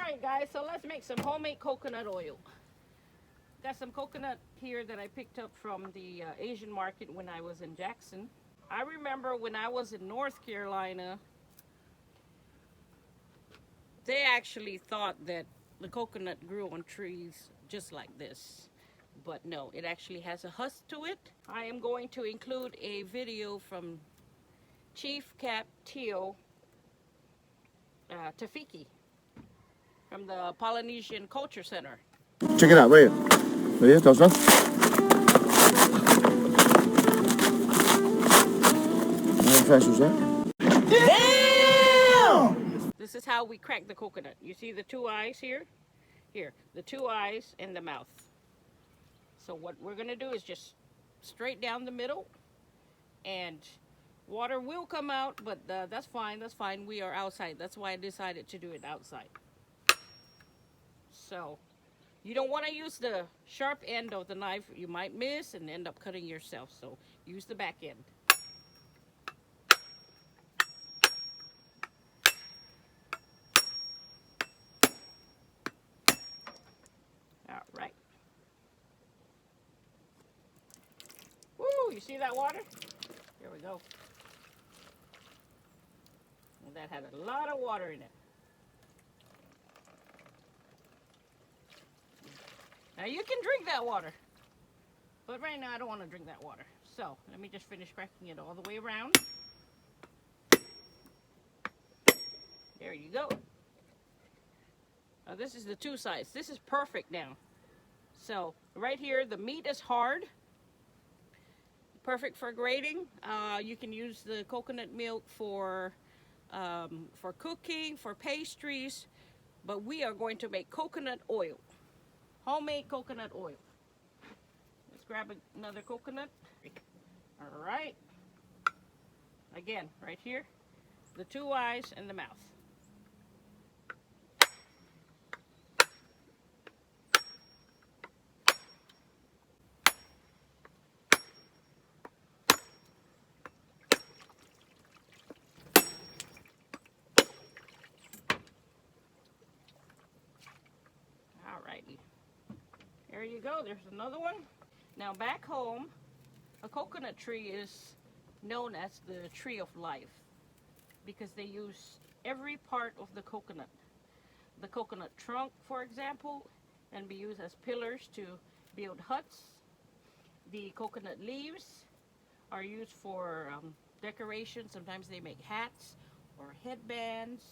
Alright guys, so let's make some homemade coconut oil. Got some coconut here that I picked up from the Asian market when I was in Jackson. I remember when I was in North Carolina, they actually thought that the coconut grew on trees just like this. But no, it actually has a husk to it. I am going to include a video from Chief Cap Teo Tafiki from the Polynesian Culture Center. Check it out, right here. Right here, touch that. How fast was that? Damn! This is how we crack the coconut. You see the two eyes here? Here, the two eyes and the mouth. So what we're gonna do is just straight down the middle, and water will come out, but that's fine, that's fine. We are outside. That's why I decided to do it outside. So you don't want to use the sharp end of the knife. You might miss and end up cutting yourself. So use the back end. All right. Woo, you see that water? Here we go. And that had a lot of water in it. Now you can drink that water, but right now I don't want to drink that water. So let me just finish cracking it all the way around. There you go. Now this is the two sides. This is perfect now. So right here, the meat is hard. Perfect for grating. You can use the coconut milk for cooking, for pastries, but we are going to make coconut oil. Homemade coconut oil. Let's grab another coconut. All right. Again, right here, the two eyes and the mouth. All righty. There you go. There's another one. Now back home, a coconut tree is known as the tree of life because they use every part of the coconut. The coconut trunk, for example, can be used as pillars to build huts. The coconut leaves are used for decoration. Sometimes they make hats or headbands,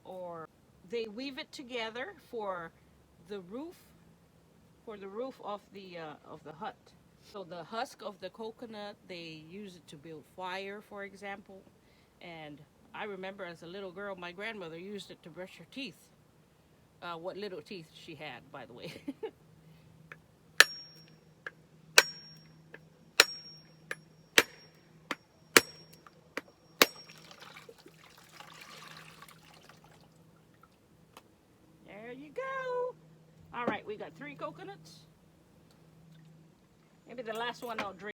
or they weave it together for the roof of the hut. So the husk of the coconut, they use it to build fire, for example. And I remember as a little girl, my grandmother used it to brush her teeth. What little teeth she had, by the way. There you go. All right, we got 3 coconuts. Maybe the last one I'll drink.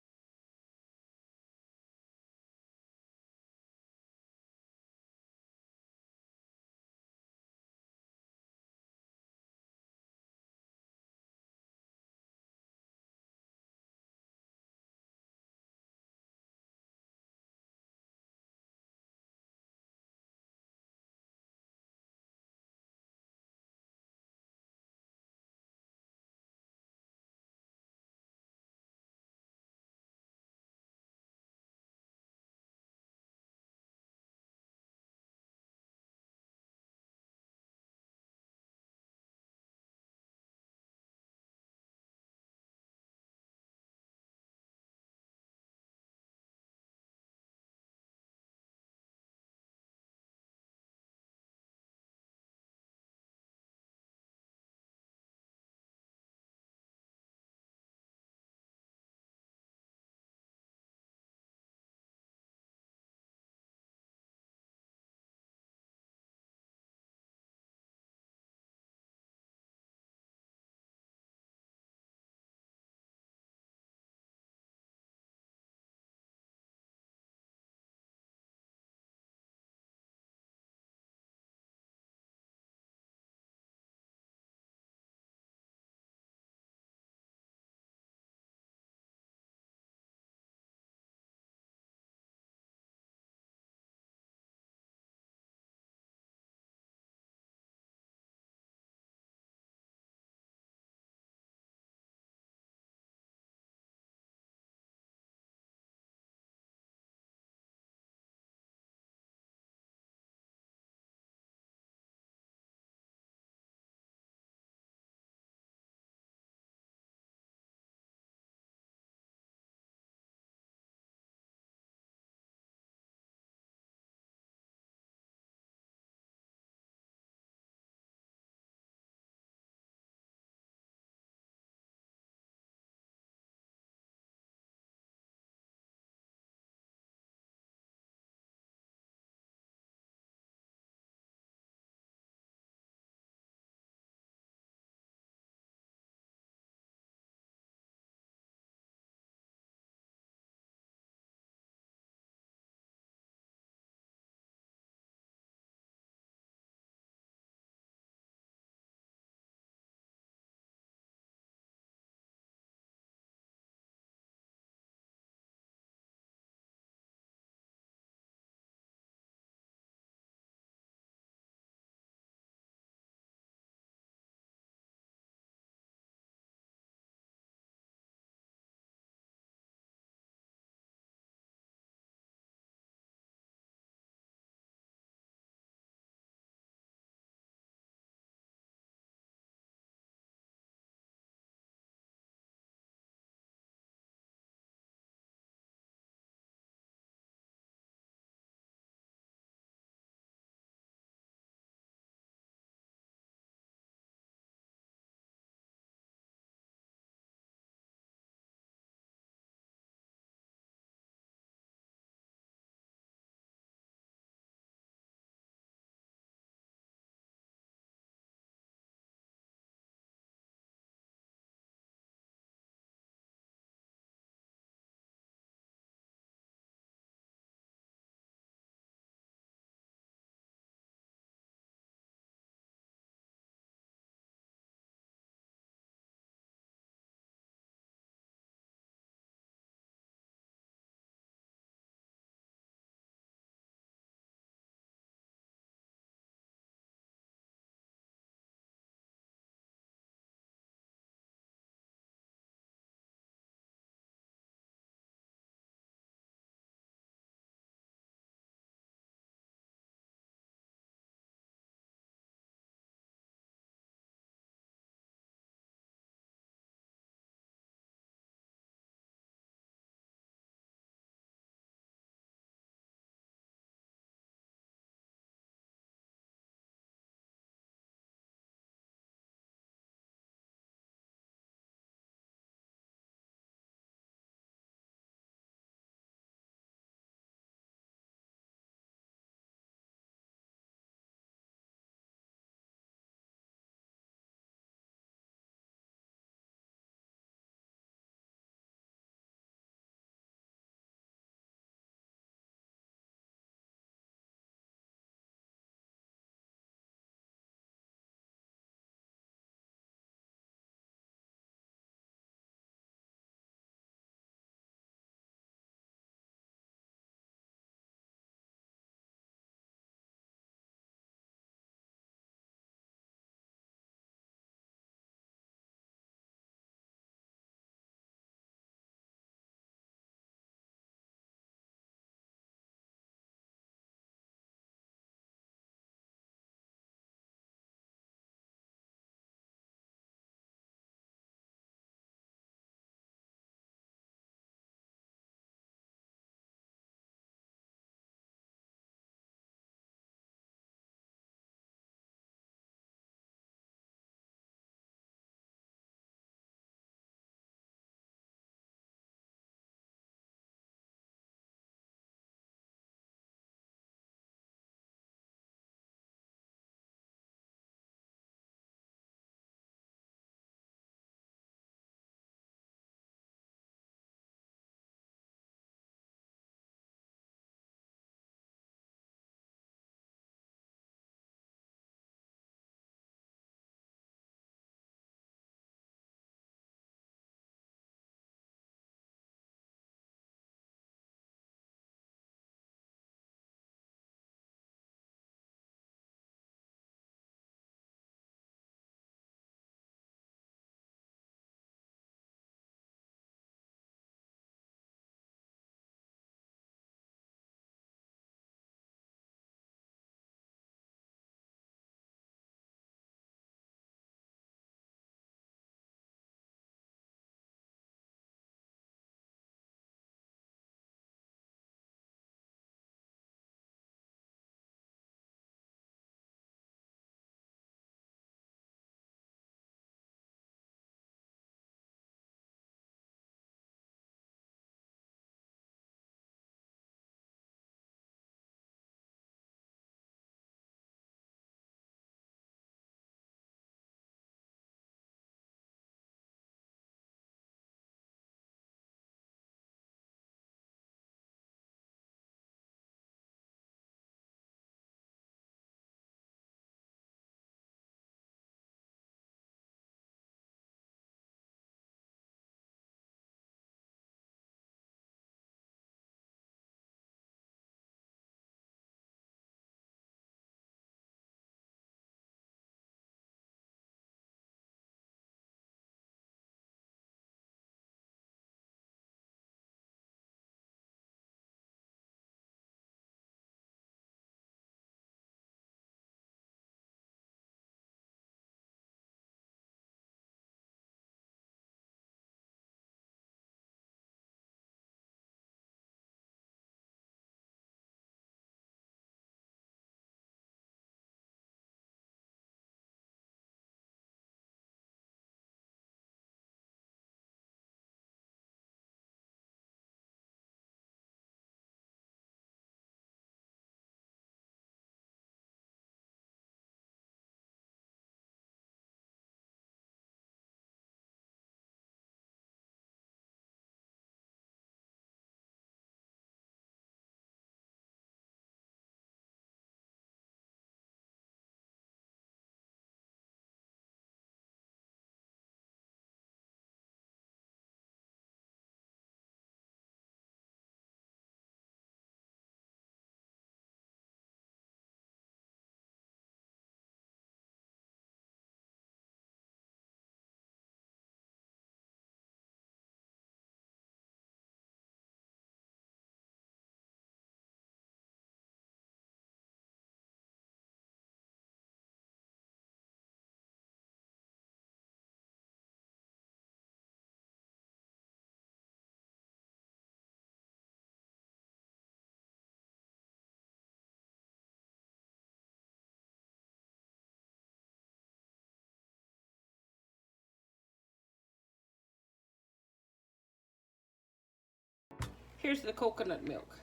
Here's the coconut milk.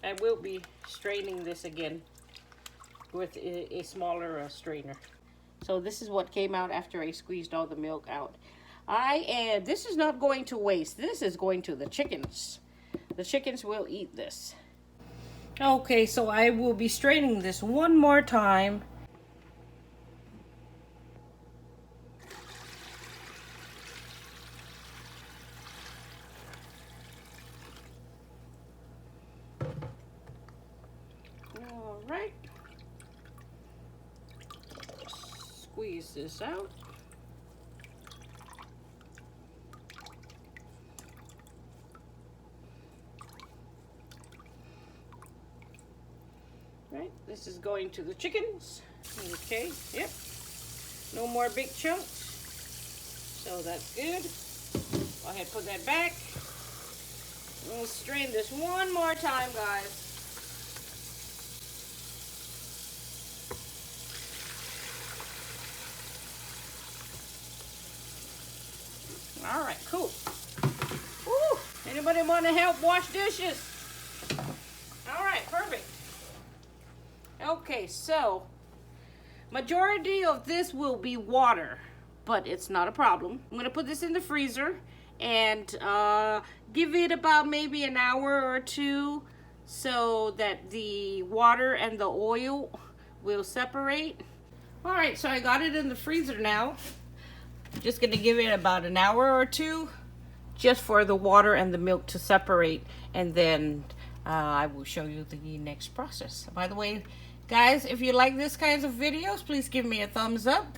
I will be straining this again with a smaller strainer. So this is what came out after I squeezed all the milk out. This is not going to waste. This is going to the chickens. The chickens will eat this. Okay, so I will be straining this one more time. All right. Squeeze this out. Right, this is going to the chickens. Okay, yep. No more big chunks. So that's good. Go ahead, put that back. We'll strain this one more time, guys. All right, cool. Woo! Anybody want to help wash dishes? All right, perfect. Okay, so majority of this will be water, but it's not a problem. I'm gonna put this in the freezer and give it about maybe an hour or two so that the water and the oil will separate. All right, so I got it in the freezer now. Just gonna give it about an hour or two just for the water and the milk to separate, and then I will show you the next process. By the way, guys, if you like this kinds of videos, please give me a thumbs up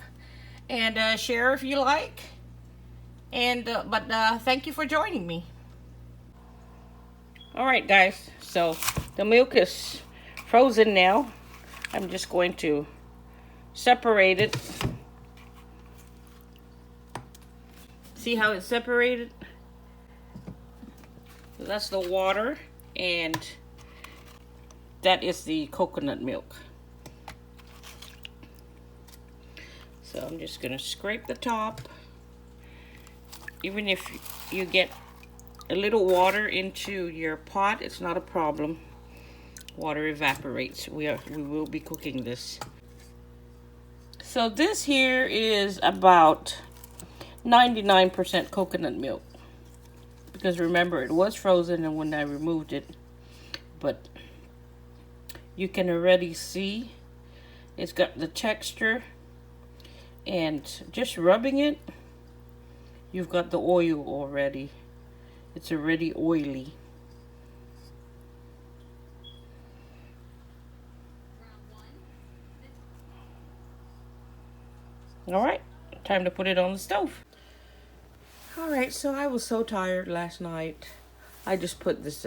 and share if you like. And thank you for joining me. All right, guys, so the milk is frozen now. I'm just going to separate it. See how it's separated? So that's the water, and that is the coconut milk. So I'm just gonna scrape the top. Even if you get a little water into your pot, it's not a problem. Water evaporates. We will be cooking this. So this here is about 99% coconut milk, because remember, it was frozen and when I removed it, but you can already see it's got the texture, and just rubbing it, you've got the oil already. It's already oily. All right, time to put it on the stove. All right, so I was so tired last night. I just put this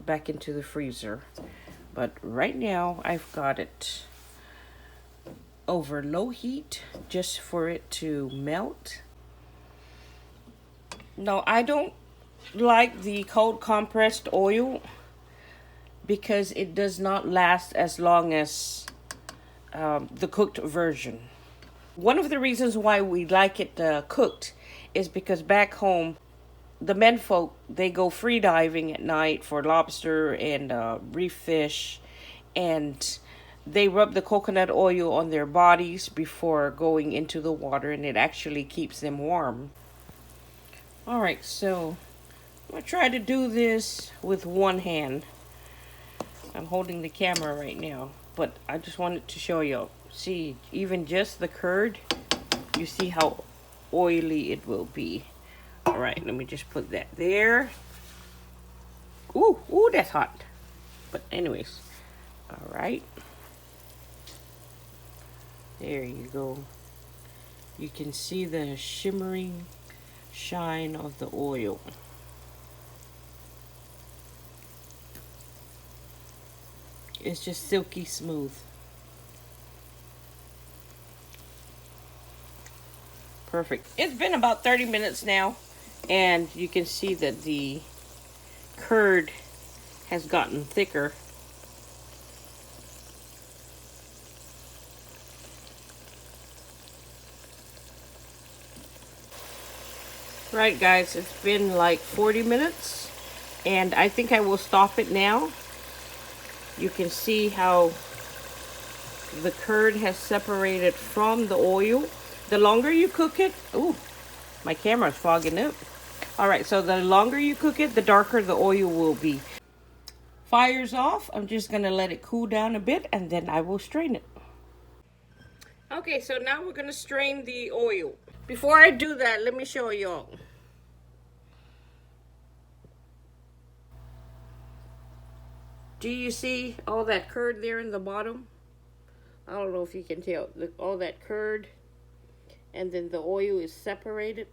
back into the freezer. But right now, I've got it over low heat just for it to melt. No, I don't like the cold compressed oil because it does not last as long as the cooked version. One of the reasons why we like it cooked is because back home, the men folk, they go free diving at night for lobster and reef fish, and they rub the coconut oil on their bodies before going into the water, and it actually keeps them warm. All right, so I'm gonna try to do this with one hand. I'm holding the camera right now, but I just wanted to show you. See, even just the curd, you see how oily it will be. All right, let me just put that there. Ooh, that's hot. But anyways, all right. There you go. You can see the shimmering shine of the oil. It's just silky smooth. Perfect. It's been about 30 minutes now, and you can see that the curd has gotten thicker. Right, guys, it's been like 40 minutes, and I think I will stop it now. You can see how the curd has separated from the oil. The longer you cook it, ooh, my camera's fogging up. All right, so the longer you cook it, the darker the oil will be. Fire's off. I'm just gonna let it cool down a bit, and then I will strain it. Okay, so now we're gonna strain the oil. Before I do that, let me show y'all. Do you see all that curd there in the bottom? I don't know if you can tell. Look, all that curd, and then the oil is separated.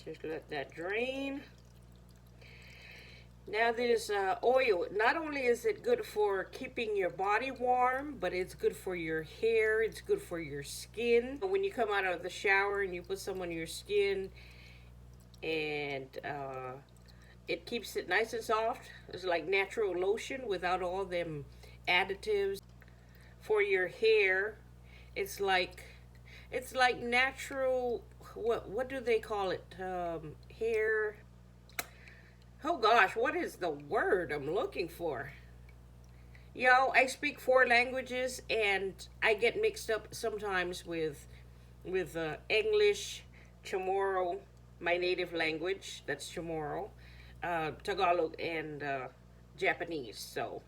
Just let that drain. Now this oil, not only is it good for keeping your body warm, but it's good for your hair, it's good for your skin. When you come out of the shower and you put some on your skin, and it keeps it nice and soft. It's like natural lotion without all them additives. For your hair, it's like natural, what do they call it? Hair. Oh gosh, what is the word I'm looking for? Yo, I speak 4 languages, and I get mixed up sometimes with English, Chamorro, my native language, that's Chamorro, Tagalog, and Japanese. So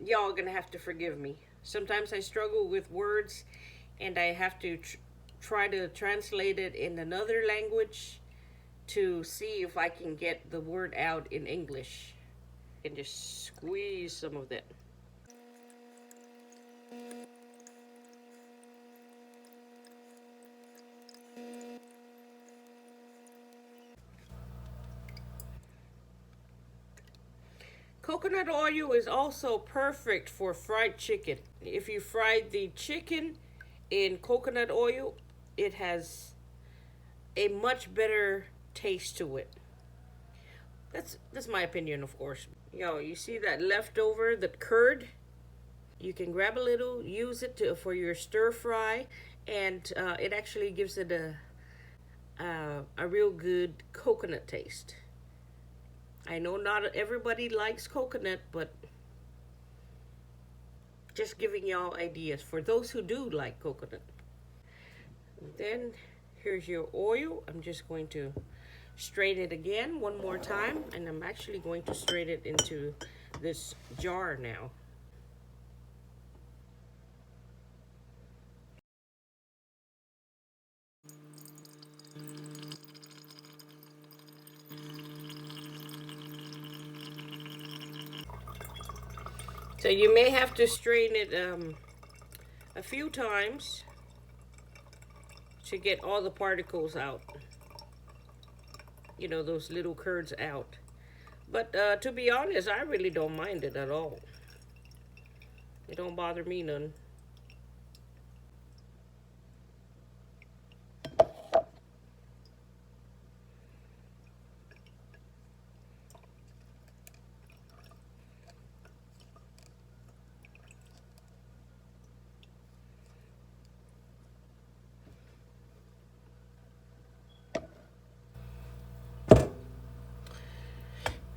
y'all gonna have to forgive me. Sometimes I struggle with words, and I have to try to translate it in another language to see if I can get the word out in English. And just squeeze some of that. Coconut oil is also perfect for fried chicken. If you fried the chicken in coconut oil, it has a much better taste to it. That's my opinion, of course. Yo, you see that leftover, the curd? You can grab a little, use it for your stir fry, and it actually gives it a real good coconut taste. I know not everybody likes coconut, but just giving y'all ideas for those who do like coconut. Then here's your oil. I'm just going to strain it again one more time, and I'm actually going to strain it into this jar now. So you may have to strain it a few times to get all the particles out. You know, those little curds out. But to be honest, I really don't mind it at all. It don't bother me none.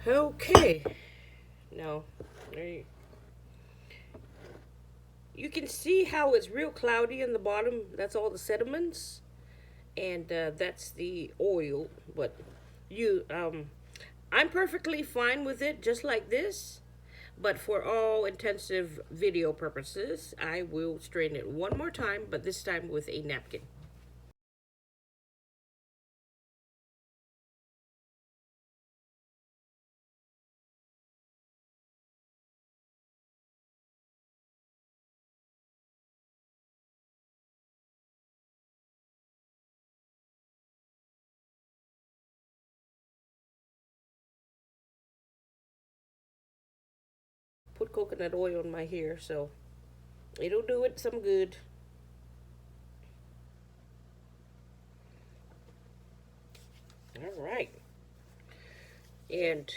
Okay. Now, you can see how it's real cloudy in the bottom. That's all the sediments, and that's the oil. But I'm perfectly fine with it just like this. But for all intensive video purposes, I will strain it one more time, but this time with a napkin. Put coconut oil on my hair, so it'll do it some good. All right. And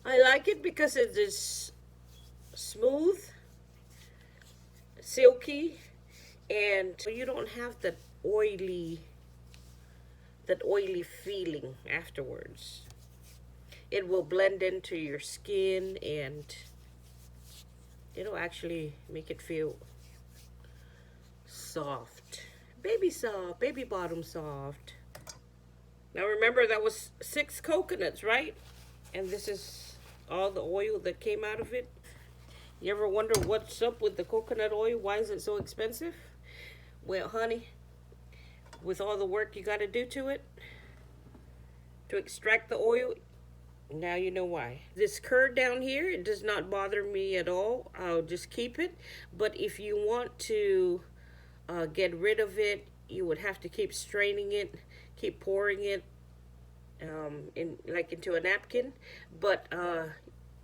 I like it because it is smooth, silky, and you don't have that oily feeling afterwards. It will blend into your skin and it'll actually make it feel soft. Baby soft, baby bottom soft. Now remember that was 6 coconuts, right? And this is all the oil that came out of it. You ever wonder what's up with the coconut oil? Why is it so expensive? Well, honey, with all the work you got to do to it to extract the oil, now you know why. This curd down here, it does not bother me at all. I'll just keep it. But if you want to get rid of it, you would have to keep straining it, keep pouring it into a napkin. But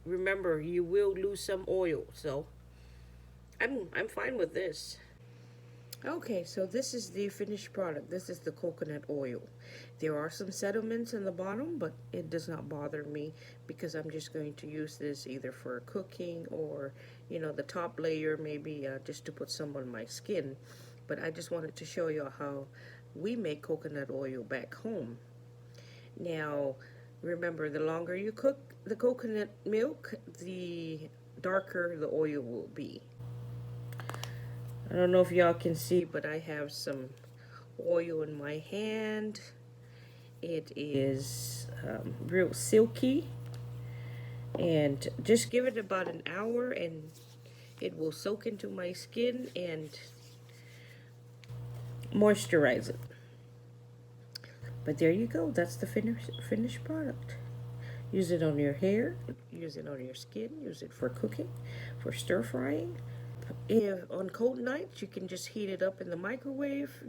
remember, you will lose some oil. So I'm fine with this. Okay, so this is the finished product. This is the coconut oil. There are some sediments in the bottom, but it does not bother me because I'm just going to use this either for cooking or, the top layer maybe just to put some on my skin. But I just wanted to show you how we make coconut oil back home. Now, remember, the longer you cook the coconut milk, the darker the oil will be. I don't know if y'all can see, but I have some oil in my hand. It is real silky. And just give it about an hour and it will soak into my skin and moisturize it. But there you go. That's the finished product. Use it on your hair. Use it on your skin. Use it for cooking, for stir frying. On cold nights, you can just heat it up in the microwave,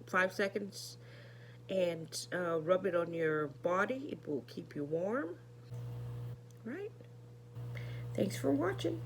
5 seconds, and rub it on your body. It will keep you warm, right? Thanks for watching.